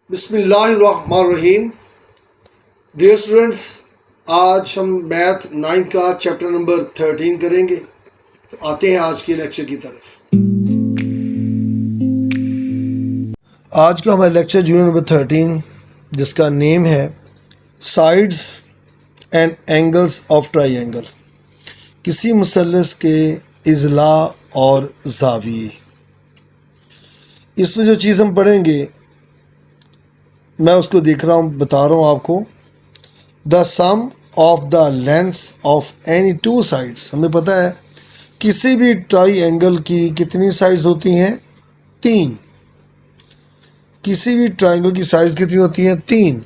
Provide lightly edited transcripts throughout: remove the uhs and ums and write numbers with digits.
बिस्मिल्लाहिर्रहमानिर्रहीम। Dear students, आज हम मैथ 9 का चैप्टर नंबर 13 करेंगे। तो आते हैं आज के लेक्चर की तरफ। आज का हमारा लेक्चर यूनिट नंबर 13 जिसका नेम है sides and angles of triangle, किसी मुसल्लस के इज़ला और ज़ाविये। इसमें जो चीज़ हम पढ़ेंगे मैं उसको देख रहा हूँ, बता रहा हूँ आपको। The sum of the lengths of any two sides. हमें पता है किसी भी ट्राइंगल की कितनी साइड्स होती हैं? 3। किसी भी ट्राइंगल की साइड्स कितनी होती हैं? 3।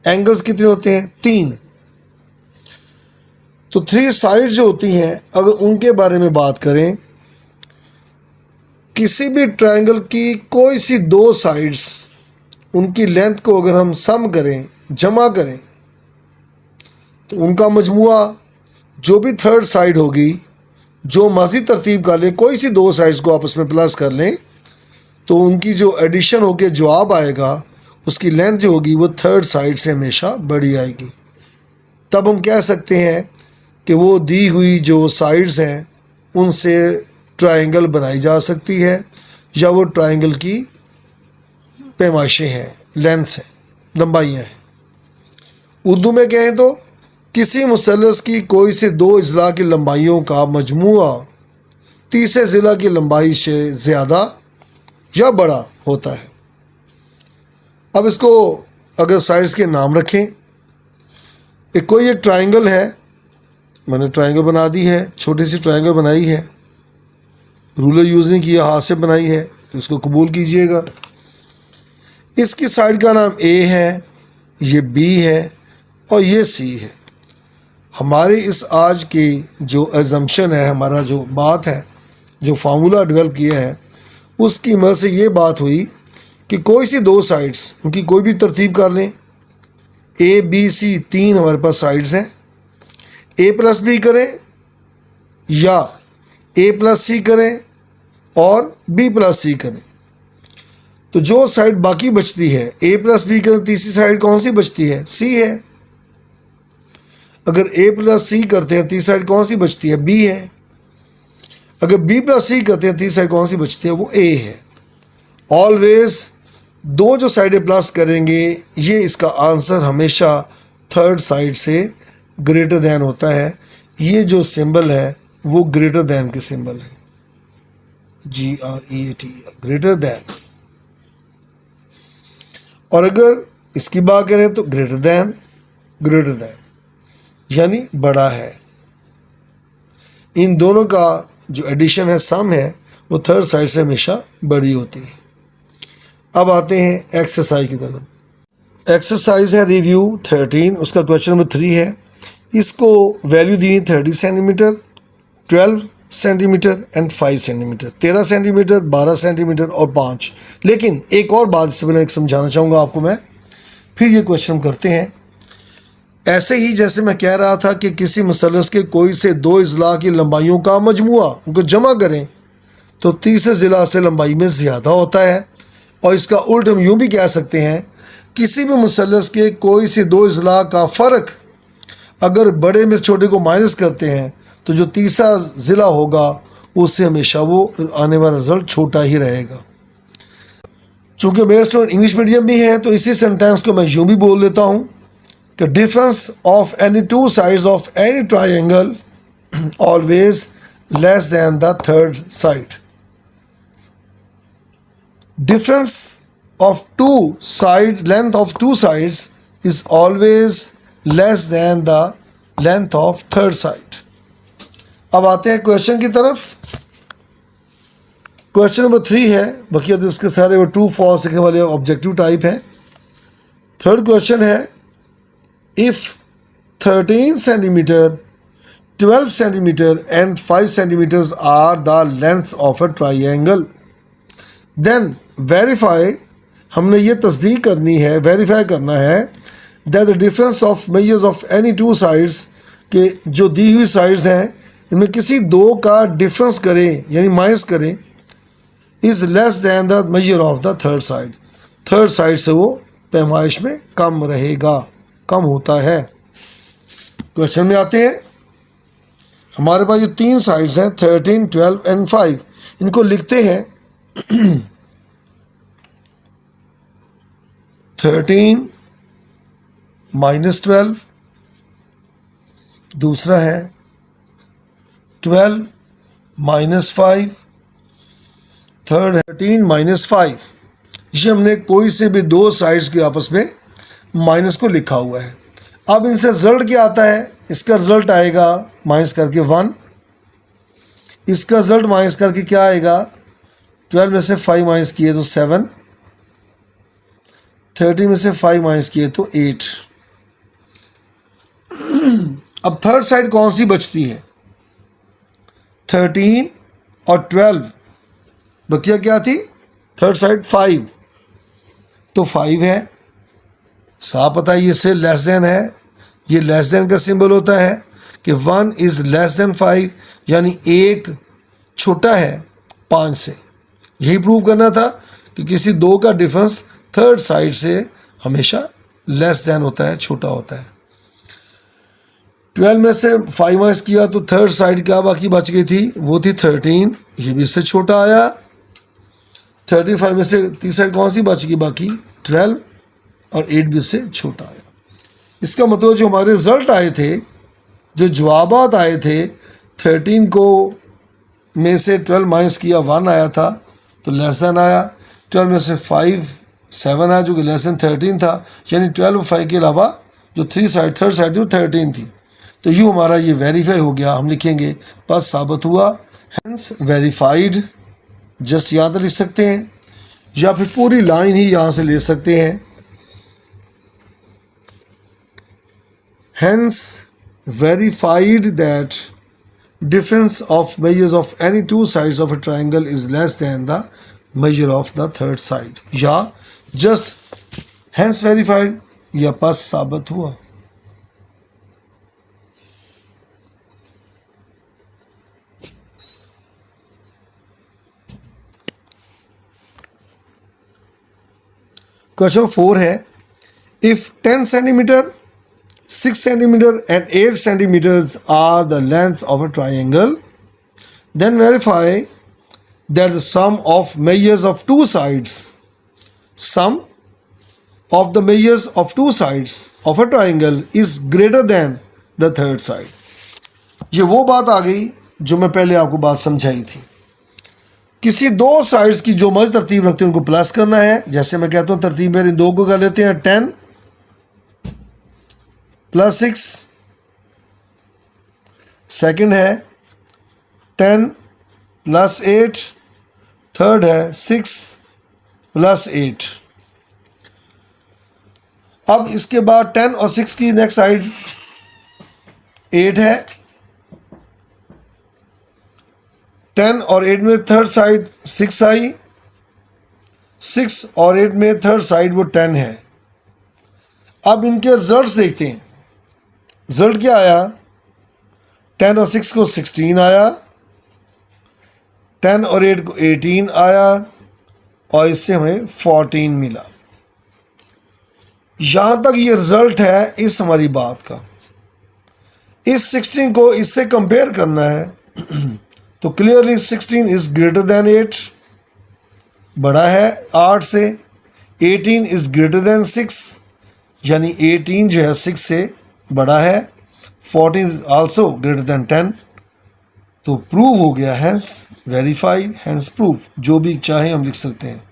एंगल्स कितने होते हैं? 3। तो 3 साइड्स जो होती हैं, अगर उनके बारे में बात करें, किसी भी ट्राइंगल की कोई सी 2 साइड्स, उनकी लेंथ को अगर हम सम करें, जमा करें, तो उनका मजमुआ जो भी थर्ड साइड होगी, जो माजी तरतीब का लें, कोई सी 2 साइड्स को आपस में प्लस कर लें, तो उनकी जो एडिशन होकर जवाब आएगा, उसकी लेंथ जो होगी वो थर्ड साइड से हमेशा बड़ी आएगी। तब हम कह सकते हैं कि वो दी हुई जो साइड्स हैं उनसे ट्राइंगल बनाई जा सकती है, या वो ट्राइंगल की पैमाइशें हैं, लेंथ्स हैं, लंबाइयाँ हैं। उर्दू में कहें तो किसी मुसल्लस की कोई से 2 अज़ला की लंबाइयों का मजमुआ तीसरे ज़िला की लंबाई से ज़्यादा या बड़ा होता है। अब इसको अगर साइड्स के नाम रखें, कोई एक ट्राइंगल है, मैंने ट्राइंगल बना दी है, छोटी सी ट्राइंगल बनाई है, रूलर यूज़ नहीं किया, हाथ से बनाई है, तो इसको कबूल कीजिएगा। इसकी साइड का नाम ए है, ये बी है और ये सी है। हमारी इस आज की जो एजम्पशन है, हमारा जो बात है, जो फार्मूला डेवलप किया है, उसकी मदद से ये बात हुई कि कोई सी 2 साइड्स, उनकी कोई भी तरतीब कर लें, ए बी सी 3 हमारे पास साइड्स हैं। ए प्लस बी करें या ए प्लस सी करें और बी प्लस सी करें, तो जो साइड बाकी बचती है, ए प्लस बी करें, तीसरी साइड कौन सी बचती है? सी है। अगर ए प्लस सी करते हैं, तीसरी साइड कौन सी बचती है? बी है। अगर बी प्लस सी करते हैं, तीसरी साइड कौन सी बचती है? वो ए है। ऑलवेज 2 जो साइडें प्लस करेंगे, ये इसका आंसर हमेशा थर्ड साइड से ग्रेटर दैन होता है। ये जो सिंबल है वो ग्रेटर दैन के सिंबल है, GREAT, ग्रेटर दैन। और अगर इसकी बात करें तो ग्रेटर दैन यानी बड़ा है। इन दोनों का जो एडिशन है, सम है, वो थर्ड साइड से हमेशा बड़ी होती है। अब आते हैं एक्सरसाइज की तरफ। एक्सरसाइज है रिव्यू 13, उसका क्वेश्चन नंबर 3 है। इसको value the 30 centimetre, 12 centimeter and 5 centimetre, 13 centimeter, 12 centimetre और 5। लेकिन एक और बात इससे पहले समझाना चाहूँगा आपको मैं, फिर ये क्वेश्चन करते हैं। ऐसे ही जैसे मैं कह रहा था कि किसी मुसल्लस के कोई से 2 अज़ला की लंबाइयों का मजमुआ, उनको जमा करें तो तीसरे ज़िला से लंबाई में ज़्यादा होता है। और इसका उल्ट हम यूँ भी कह सकते हैं, किसी भी मुसल्लस के कोई से 2 अज़ला का फ़र्क अगर बड़े में छोटे को माइनस करते हैं, तो जो तीसरा ज़िला होगा उससे हमेशा वो आने वाला रिजल्ट छोटा ही रहेगा। चूँकि मेरा स्टूडेंट इंग्लिश मीडियम भी है, तो इसी सेंटेंस को मैं यूँ भी बोल देता हूँ कि difference of any 2 sides of any triangle always less than the third side. Difference of 2 sides, length of 2 sides is always less than the length of third side. अब आते हैं क्वेश्चन की तरफ। क्वेश्चन नंबर 3 है, बकिया तो इसके सारे वो ट्रू फॉल्स लिखने वाले ऑब्जेक्टिव टाइप है। थर्ड क्वेश्चन है, if 13 centimeter, 12 centimeter and 5 centimeters are the length of a triangle, then verify, हमने ये तस्दीक करनी है, वेरीफाई करना है that the difference of measures of any 2 sides, के जो दी हुई साइड्स हैं इनमें किसी 2 का डिफरेंस करें यानी माइनस करें, is less than the measure of the third side. Third side से वो पैमाइश में कम रहेगा, कम होता है। क्वेश्चन में आते हैं। हमारे पास ये तीन साइड्स हैं 13, 12 एंड 5। इनको लिखते हैं 13 -12, दूसरा है 12 -5, थर्ड है 13 -5। ये हमने कोई से भी दो साइड्स के आपस में माइनस को लिखा हुआ है। अब इनसे रिजल्ट क्या आता है? इसका रिजल्ट आएगा माइनस करके 1, इसका रिजल्ट माइनस करके क्या आएगा? 12 में से 5 माइनस किए तो 7, 30 में से 5 माइनस किए तो 8। अब थर्ड साइड कौन सी बचती है? 13 और 12, बकिया क्या थी? थर्ड साइड 5, तो 5 है। साफ पता है ये से लेस देन है, ये लेस देन का सिंबल होता है कि 1 इज़ लेस देन 5, यानी एक छोटा है 5 से। यही प्रूव करना था कि किसी दो का डिफरेंस थर्ड साइड से हमेशा लेस देन होता है, छोटा होता है। 12 में से 5 माइनस किया तो थर्ड साइड क्या बाकी बच गई थी? वो थी 13, ये भी इससे छोटा आया। 35 में से तीसरी साइड कौन सी बच गई बाकी? 12, और 8 भी इससे छोटा आया। इसका मतलब जो हमारे रिजल्ट आए थे, जो जवाबात आए थे, 13 को में से 12 माइनस किया 1 आया था तो लेस देन आया। 12 में से 5 7 आया जो कि लेस देन 13 था, यानी 12 और 5 के अलावा जो थर्ड साइड वो 13 थी। तो यूँ हमारा ये वेरीफाई हो गया। हम लिखेंगे बस साबित हुआ, हेंस वेरीफाइड। जस्ट यहाँ तक लिख सकते हैं या फिर पूरी लाइन ही यहाँ से ले सकते हैं। Hence verified that difference of measures of any two sides of a triangle is less than the measure of the third side। या just hence verified या बस साबित हुआ। क्वेश्चन 4 है, if 10 centimeter 6 centimeter and 8 centimeters are the lengths of a triangle, then verify that the sum of measures of two sides of a triangle is greater than the third side। ये वो बात आ गई जो मैं पहले आपको बात समझाई थी। किसी दो साइड्स की जो मज तरतीब रखते हैं उनको प्लस करना है। जैसे मैं कहता हूँ तरतीब में इन दो को कर लेते हैं 10 + 6, सेकंड है 10 + 8, थर्ड है 6 + 8। अब इसके बाद 10 और 6 की नेक्स्ट साइड 8 है। 10 और 8 में थर्ड साइड 6 आई, 6 और 8 में थर्ड साइड वो 10 है। अब इनके रिजल्ट्स देखते हैं। रिजल्ट क्या आया? 10 और 6 को 16 आया, 10 और 8 को 18 आया, और इससे हमें 14 मिला। यहाँ तक ये रिजल्ट है इस हमारी बात का। इस 16 को इससे कंपेयर करना है तो क्लियरली 16 इज़ ग्रेटर देन 8, बड़ा है 8 से। 18 इज़ ग्रेटर देन 6, यानी 18 जो है 6 से बड़ा है। 14 इज आल्सो ग्रेटर देन 10, तो प्रूव हो गया। हैंस वेरीफाइड, हैंस प्रूव, जो भी चाहे हम लिख सकते हैं,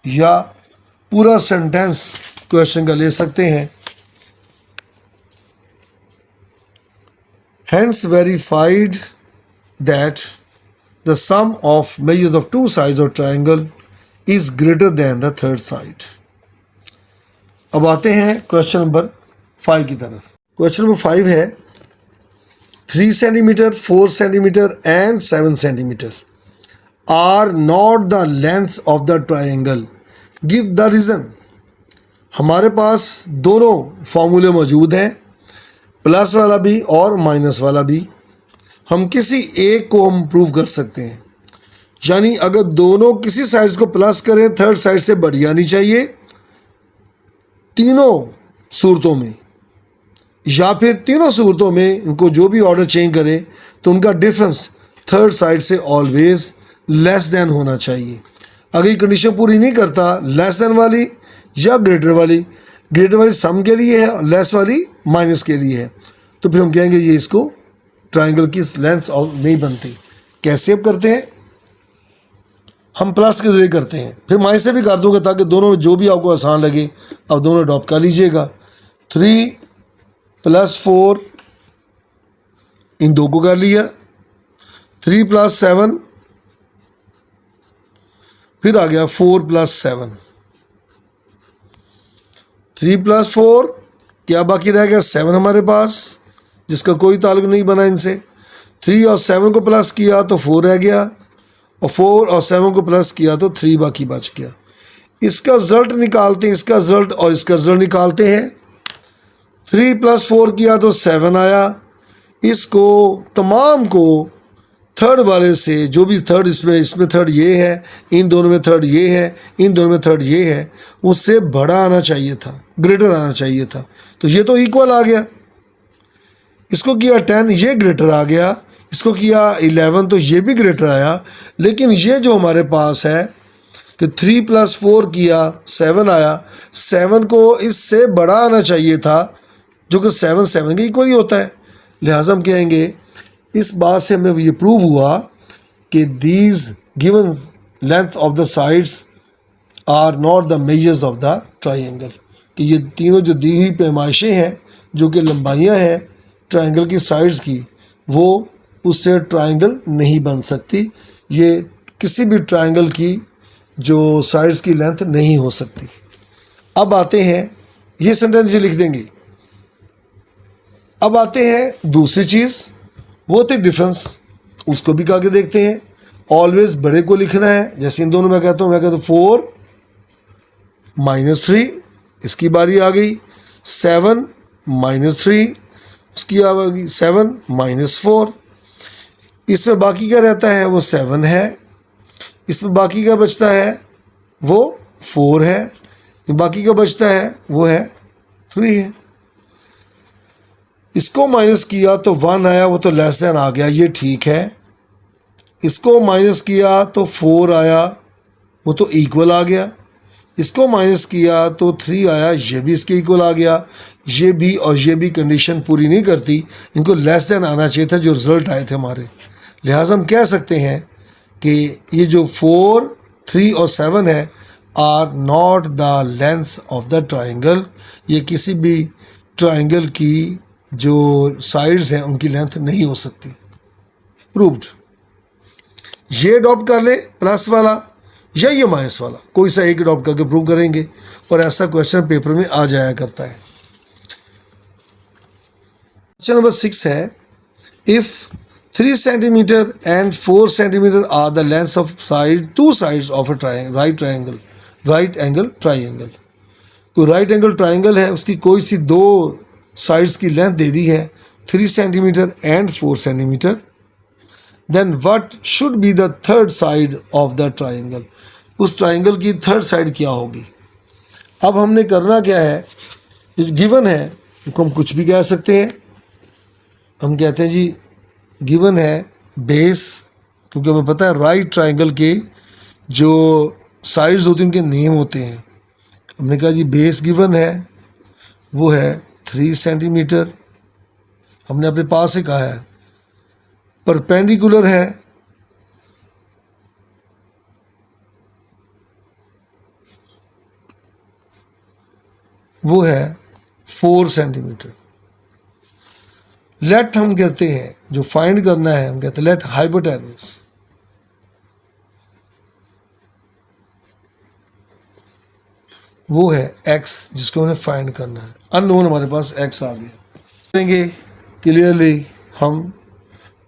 या पूरा सेंटेंस क्वेश्चन का ले सकते हैं। Hence verified that the sum of measures of two sides of triangle is greater than the third side. अब आते हैं क्वेश्चन नंबर 5 की तरफ। क्वेश्चन नंबर 5 है 3 centimeter 4 centimeter and 7 centimeter are not the lengths of the triangle, give the reason. हमारे पास दोनों फॉर्मूले मौजूद हैं, प्लस वाला भी और माइनस वाला भी। हम किसी एक को हम प्रूव कर सकते हैं। यानी अगर दोनों किसी साइड को प्लस करें थर्ड साइड से बड़ी आनी चाहिए तीनों सूरतों में, या फिर तीनों सूरतों में इनको जो भी ऑर्डर चेंज करे तो उनका डिफरेंस थर्ड साइड से ऑलवेज लेस देन होना चाहिए। अगर ये कंडीशन पूरी नहीं करता लेस देन वाली या ग्रेटर वाली सम के लिए है और लेस वाली माइनस के लिए है, तो फिर हम कहेंगे ये इसको ट्राइंगल की लेंथ नहीं बनती। कैसे अब करते हैं, हम प्लस के जरिए करते हैं, फिर माइनस से भी कर दूंगा ताकि दोनों में जो भी आपको आसान लगे अब दोनों अडॉप्ट कर लीजिएगा। 3 + 4 इन दो को कर लिया, 3 + 7 फिर आ गया 4 + 7, 3 + 4 क्या बाकी रह गया 7 हमारे पास जिसका कोई ताल्लुक नहीं बना इनसे। 3 और 7 को प्लस किया तो 4 रह गया और 4 और 7 को प्लस किया तो 3 बाकी बच गया। इसका रिजल्ट निकालते हैं, इसका रिजल्ट और इसका रिजल्ट निकालते हैं। 3 + 4 किया तो 7 आया, इसको तमाम को थर्ड वाले से जो भी थर्ड इसमें थर्ड ये है, इन दोनों में थर्ड ये है, इन दोनों में थर्ड ये है, उससे बड़ा आना चाहिए था, ग्रेटर आना चाहिए था। तो ये तो इक्वल आ गया, इसको किया 10 ये ग्रेटर आ गया, इसको किया 11 तो ये भी ग्रेटर आया। लेकिन ये जो हमारे पास है कि 3 + 4 किया 7 आया, 7 को इससे बड़ा आना चाहिए था जो कि 7 के इक्वल ही होता है। लिहाजा हम कहेंगे इस बात से हमें ये प्रूव हुआ कि these given length of the sides are not the measures of the triangle, कि ये तीनों जो दी हुई पैमाइशें हैं जो कि लंबाइयाँ हैं ट्राइंगल की साइड्स की, वो उससे ट्राइंगल नहीं बन सकती। ये किसी भी ट्राइंगल की जो साइड्स की लेंथ नहीं हो सकती। अब आते हैं, ये सेंटेंस लिख देंगे। अब आते हैं दूसरी चीज़, वो थे डिफरेंस, उसको भी करके देखते हैं। ऑलवेज बड़े को लिखना है, जैसे इन दोनों में कहता हूँ, मैं कहता हूँ 4 - 3, इसकी बारी आ गई। 7 - 3, उसकी आ गई 7 - 4। इसमें बाकी क्या रहता है, वो 7 है। इसमें बाकी क्या बचता है, वो 4 है। बाकी क्या बचता है, वो है 3 है। इसको माइनस किया तो 1 आया, वो तो लेस देन आ गया, ये ठीक है। इसको माइनस किया तो 4 आया, वो तो इक्वल आ गया। इसको माइनस किया तो 3 आया, ये भी इसके इक्वल आ गया। ये भी और ये भी कंडीशन पूरी नहीं करती, इनको लेस देन आना चाहिए था जो रिजल्ट आए थे हमारे। लिहाजा हम कह सकते हैं कि ये जो 4, 3 और 7 है are not the length of the triangle, ये किसी भी ट्राइंगल की जो साइड्स हैं उनकी लेंथ नहीं हो सकती। प्रूव्ड। ये अडॉप्ट कर ले प्लस वाला या ये माइनस वाला, कोई सा एक अडॉप्ट करके प्रूव करेंगे और ऐसा क्वेश्चन पेपर में आ जाया करता है। क्वेश्चन नंबर 6 है, if 3 centimeter and 4 centimeter are the length of two sides of a right angle triangle. कोई राइट एंगल ट्राइंगल है, उसकी कोई सी दो साइड्स की लेंथ दे दी है 3 centimeter and 4 centimeter, then what should be the third side of the triangle. उस triangle की थर्ड साइड क्या होगी। अब हमने करना क्या है, गिवन है, इसको हम कुछ भी कह सकते हैं। हम कहते हैं जी गिवन है बेस, क्योंकि हमें पता है राइट ट्राइंगल के जो साइड्स होती हैं उनके नेम होते हैं। हमने कहा जी बेस गिवन है, वो है 3 सेंटीमीटर। हमने अपने पास से कहा है परपेंडिकुलर है वो है 4 सेंटीमीटर। लेट हम कहते हैं जो फाइंड करना है, हम कहते हैं लेट हाइपोटेनस, वो है x, जिसको हमें फाइंड करना है। अननोन हमारे पास x आ गया। करेंगे क्लियरली हम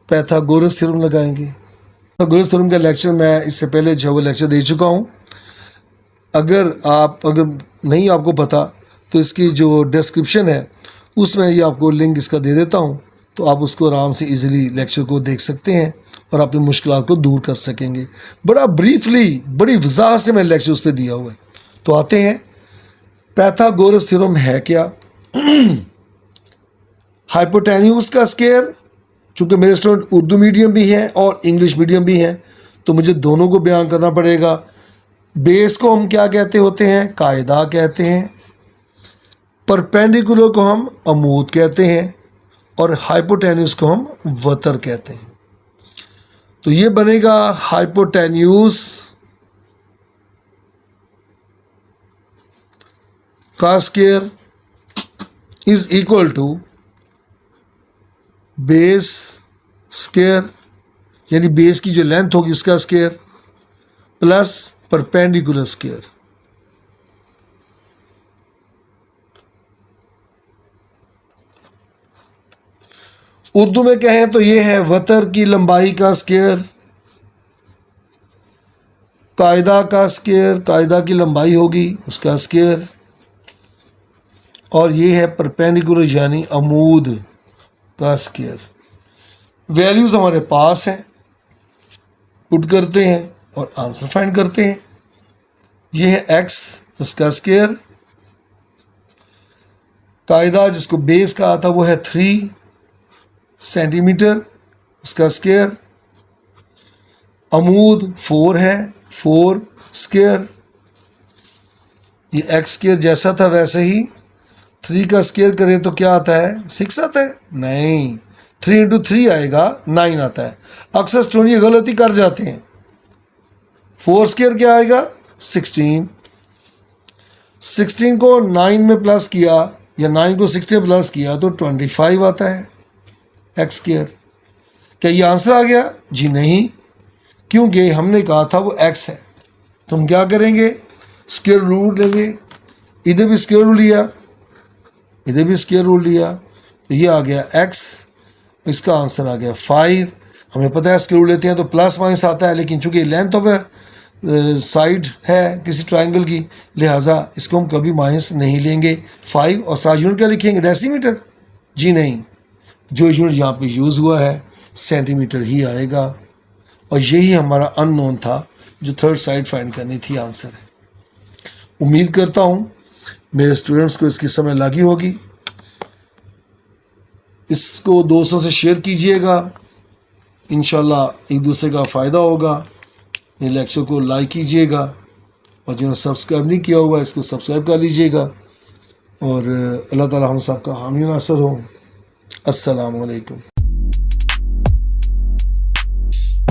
पैथागोरस थ्योरम लगाएंगे। पैथागोरस थ्योरम का लेक्चर मैं इससे पहले जो लेक्चर दे चुका हूँ। अगर नहीं आपको पता तो इसकी जो डिस्क्रिप्शन है उसमें ये आपको लिंक इसका दे देता हूँ, तो आप उसको आराम से इजीली लेक्चर को देख सकते हैं और अपनी मुश्किलात को दूर कर सकेंगे। बड़ा ब्रीफली, बड़ी वजाहत से मैंने लेक्चर उस पर दिया हुआ है। तो आते हैं, पैथागोरस थ्योरम है क्या? हाइपोटेन्यूज का स्क्वायर, चूँकि मेरे स्टूडेंट उर्दू मीडियम भी हैं और इंग्लिश मीडियम भी हैं, तो मुझे दोनों को बयान करना पड़ेगा। बेस को हम क्या कहते होते हैं? कायदा कहते हैं। परपेंडिकुलर को हम अमूद कहते हैं और हाइपोटेन्यूज को हम वतर कहते हैं। तो ये बनेगा हाइपोटेन्यूज का square is equal to base square, यानी बेस की जो लेंथ होगी उसका square plus perpendicular square. Urdu में कहें तो ये है वतर की लंबाई का स्क्वायर, कायदा का स्क्वायर, कायदा की लंबाई होगी उसका स्क्वायर, और ये है परपेंडिकुलर यानी अमूद का स्क्वायर। वैल्यूज़ हमारे पास हैं, पुट करते हैं और आंसर फाइंड करते हैं। ये है x, उसका स्क्वायर, कायदा जिसको बेस कहा था वो है 3 सेंटीमीटर, उसका स्क्वायर, अमूद 4 है, 4 स्क्वायर, ये x स्क्वायर जैसा था वैसे ही 3 का स्क्वायर करें तो क्या आता है? 6 आता है? नहीं, 3 × 3 आएगा, 9 आता है। अक्सर स्टूडेंट ये गलती कर जाते हैं। 4 स्क्वायर क्या आएगा? 16। 16 को 9 में प्लस किया या 9 को 16 में प्लस किया तो 25 आता है एक्स स्क्वायर। क्या ये आंसर आ गया? जी नहीं, क्योंकि हमने कहा था वो x है। तो हम क्या करेंगे? स्क्वायर रूट लेंगे, इधर भी स्क्वायर रूट लिया, इधर भी स्क्वायर रूट लिया, तो ये आ गया x, इसका आंसर आ गया 5। हमें पता है स्क्वायर रूट लेते हैं तो प्लस माइनस आता है, लेकिन चूंकि लेंथ ऑफ साइड है किसी ट्रायंगल की, लिहाजा इसको हम कभी माइनस नहीं लेंगे। 5 और 7 यूनिट क्या लिखेंगे? डेसीमीटर? जी नहीं, जो यूनिट यहाँ पे यूज़ हुआ है सेंटीमीटर ही आएगा। और यही हमारा अननोन था जो थर्ड साइड फाइंड करनी थी, आंसर है। उम्मीद करता हूँ मेरे स्टूडेंट्स को इसकी समझ लगी होगी। इसको दोस्तों से शेयर कीजिएगा, इंशाल्लाह एक दूसरे का फ़ायदा होगा। ये लेक्चर को लाइक कीजिएगा और जिन्होंने सब्सक्राइब नहीं किया हुआ इसको सब्सक्राइब कर लीजिएगा। और अल्लाह ताला हम सब का हामी नासर हो। अस्सलामु अलैकुम।